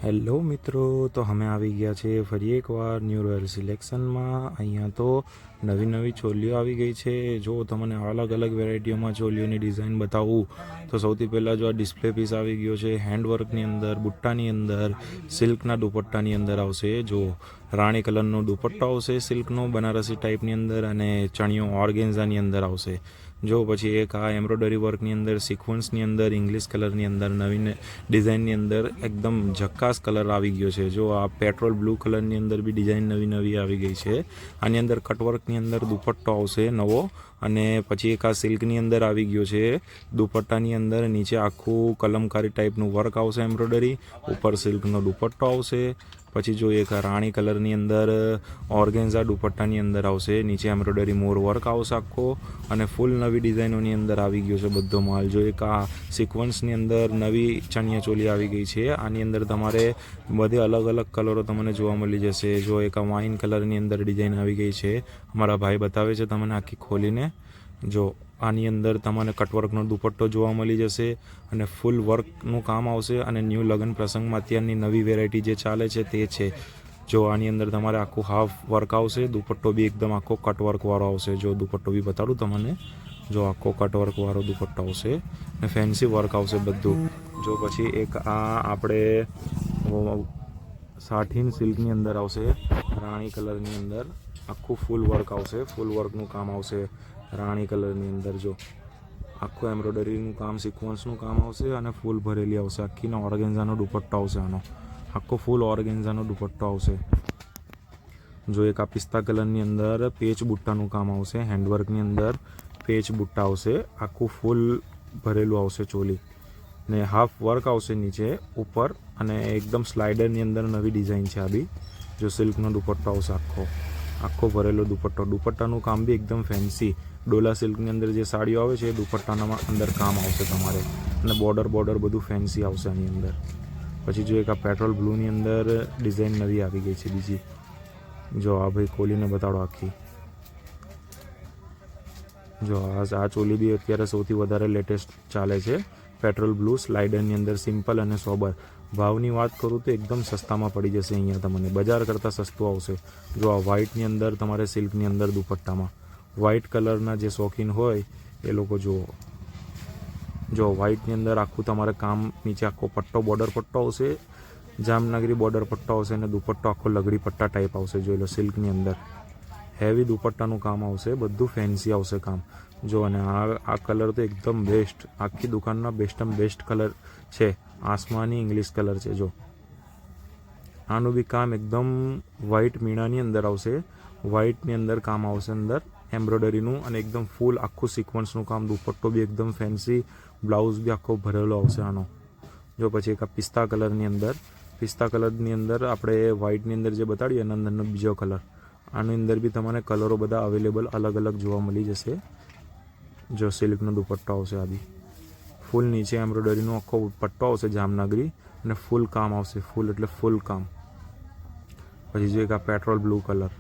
Hello મિત્રો, તો અમે આવી ગયા છે ફરી એકવાર ન્યૂ રોયલ સિલેક્શનમાં. અહીંયા તો નવી નવી ચોલીઓ આવી ગઈ છે. જો તમને અલગ અલગ વેરાયટીઓમાં ચોલીઓની ડિઝાઇન બતાવું તો સૌથી પહેલાં જો આ ડિસ્પ્લે પીસ આવી ગયો છે હેન્ડવર્કની અંદર, બુટ્ટાની અંદર, સિલ્કના દુપટ્ટાની અંદર આવશે. જો રાણી કલરનો દુપટ્ટો આવશે સિલ્કનો બનારસી ટાઈપની અંદર, અને ચણિયો ઓર્ગેન્ઝાની અંદર આવશે. જો પછી એક આ એમ્બ્રોઇડરી વર્કની અંદર, સિક્વન્સની અંદર, ઇંગ્લિશ કલરની અંદર, નવીન ડિઝાઇનની અંદર એકદમ ઝક્કાસ કલર આવી ગયો છે. જો આ પેટ્રોલ બ્લુ કલરની અંદર બી ડિઝાઇન નવી નવી આવી ગઈ છે. આની અંદર કટવર્કની અંદર દુપટ્ટો આવશે નવો, અને પછી એક આ સિલ્કની અંદર આવી ગયો છે દુપટ્ટાની અંદર. નીચે આખું કલમકારી ટાઈપનું વર્ક આવશે એમ્બ્રોઇડરી, ઉપર સિલ્કનો દુપટ્ટો આવશે. પછી જો એક રાણી કલરની અંદર ઓર્ગેન્ઝા દુપટ્ટાની અંદર આવશે, નીચે એમ્બ્રોઇડરી મોર વર્ક આવશે આખો, અને ફૂલ નવી ડિઝાઇનોની અંદર આવી ગયો છે બધો માલ. જો એક આ સિક્વન્સની અંદર નવી ચણિયા ચોલી આવી ગઈ છે. આની અંદર તમારે બધે અલગ અલગ કલરો તમને જોવા મળી જશે. જો એક આ વાઇન કલરની અંદર ડિઝાઇન આવી ગઈ છે, અમારા ભાઈ બતાવે છે તમને આખી ખોલીને. જો આની અંદર તમને કટવર્કનો દુપટ્ટો જોવા મળી જશે, અને ફૂલ વર્કનું કામ આવશે. અને ન્યૂ લગ્ન પ્રસંગમાં અત્યારની નવી વેરાયટી જે ચાલે છે તે છે. જો આની અંદર તમારે આખું હાફ વર્ક આવશે, દુપટ્ટો બી એકદમ આખો કટવર્કવાળો આવશે. જો દુપટ્ટો બી બતાડું તમને, જો આખો કટવર્કવાળો દુપટ્ટો આવશે ને ફેન્સી વર્ક આવશે બધું. જો પછી એક આ આપણે સાઠીન સિલ્કની અંદર આવશે, રાણી કલરની અંદર આખું ફૂલ વર્ક આવશે, ફૂલ વર્કનું કામ આવશે રાણી કલરની અંદર. જો આખું એમ્બ્રોઇડરીનું કામ, સિક્વન્સનું કામ આવશે, અને ફૂલ ભરેલી આવશે આખીનો ઓર્ગેન્ઝાનો દુપટ્ટો આવશે. આનો આખો ફૂલ ઓર્ગેન્ઝાનો દુપટ્ટો આવશે. જો એક આ પિસ્તા કલરની અંદર પેચ બુટ્ટાનું કામ આવશે, હેન્ડવર્કની અંદર પેચ બુટ્ટા આવશે, આખું ફૂલ ભરેલું આવશે ચોલી, ને હાફ વર્ક આવશે નીચે ઉપર, અને એકદમ સ્લાઇડરની અંદર નવી ડિઝાઇન છે આ બી. જો સિલ્કનો દુપટ્ટો આવશે આખો ભરેલો દુપટ્ટો. દુપટ્ટાનું કામ બી એકદમ ફેન્સી, ડોલા સિલ્કની અંદર જે સાડીઓ આવે છે એ દુપટ્ટાના અંદર કામ આવશે તમારે, અને બોર્ડર બધું ફેન્સી આવશે આની અંદર. પછી જો એક આ પેટ્રોલ બ્લુની અંદર ડિઝાઇન નવી આવી ગઈ છે બીજી. જો આ ભાઈ ખોલીને બતાડો આખી. જો આ ચોલી બી અત્યારે સૌથી વધારે લેટેસ્ટ ચાલે છે, પેટ્રોલ બ્લુ સ્લાઇડરની અંદર, સિમ્પલ અને સોબર. ભાવની વાત કરું તો એકદમ સસ્તામાં પડી જશે અહીંયા તમને, બજાર કરતાં સસ્તું આવશે. જો આ વ્હાઇટની અંદર તમારે સિલ્કની અંદર દુપટ્ટામાં, વ્હાઇટ કલરના જે શોખીન હોય એ લોકો જુઓ. જો વ્હાઇટની અંદર આખું તમારે કામ, નીચે આખો પટ્ટો બોર્ડર પટ્ટો આવશે, જામનગરી બોર્ડર પટ્ટો આવશે, અને દુપટ્ટો આખો લગડી પટ્ટા ટાઈપ આવશે. જોઈ લો સિલ્કની અંદર હેવી દુપટ્ટાનું કામ આવશે, બધું ફેન્સી આવશે કામ. જો અને આ કલર તો એકદમ બેસ્ટ, આખી દુકાનના બેસ્ટ કલર છે, આસમાની ઇંગ્લિશ કલર છે. જો આનું બી કામ એકદમ વ્હાઇટ મીણાની અંદર આવશે, વ્હાઇટની અંદર કામ આવશે અંદર એમ્બ્રોઇડરીનું, અને એકદમ ફૂલ આખું સિક્વન્સનું કામ. દુપટ્ટો બી એકદમ ફેન્સી, બ્લાઉઝ બી આખો ભરેલો આવશે આનો. જો પછી એક આ પિસ્તા કલરની અંદર આપણે વ્હાઇટની અંદર જે બતાડીએ એના અંદરનો બીજો કલર. આની અંદર બી તમને કલરો બધા અવેલેબલ અલગ અલગ જોવા મળી જશે. જો સિલ્કનો દુપટ્ટો આવશે આ બી, ફૂલ નીચે એમ્બ્રોઇડરીનો આખો પટ્ટો આવશે જામનગરી, અને ફૂલ કામ આવશે, ફૂલ એટલે ફૂલ કામ. પછી જો એક આ પેટ્રોલ બ્લુ કલર,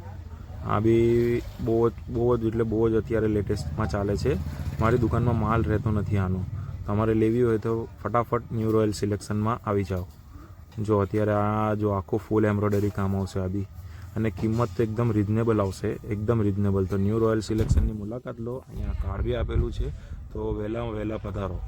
આ બી બહુ જ અત્યારે લેટેસ્ટમાં ચાલે છે. મારી દુકાનમાં માલ રહેતો નથી આનો, તમારે લેવી હોય તો ફટાફટ ન્યૂ રોયલ સિલેક્શનમાં આવી જાઓ. જો અત્યારે આ જો આખું ફૂલ એમ્બ્રોઇડરી કામ આવશે આ બી, અને કિંમત તો એકદમ રિઝનેબલ આવશે, એકદમ રિઝનેબલ. તો ન્યૂ રોયલ સિલેક્શનની મુલાકાત લો, અહીંયા કાર્ડ બી આપેલું છે, તો વહેલા પધારો.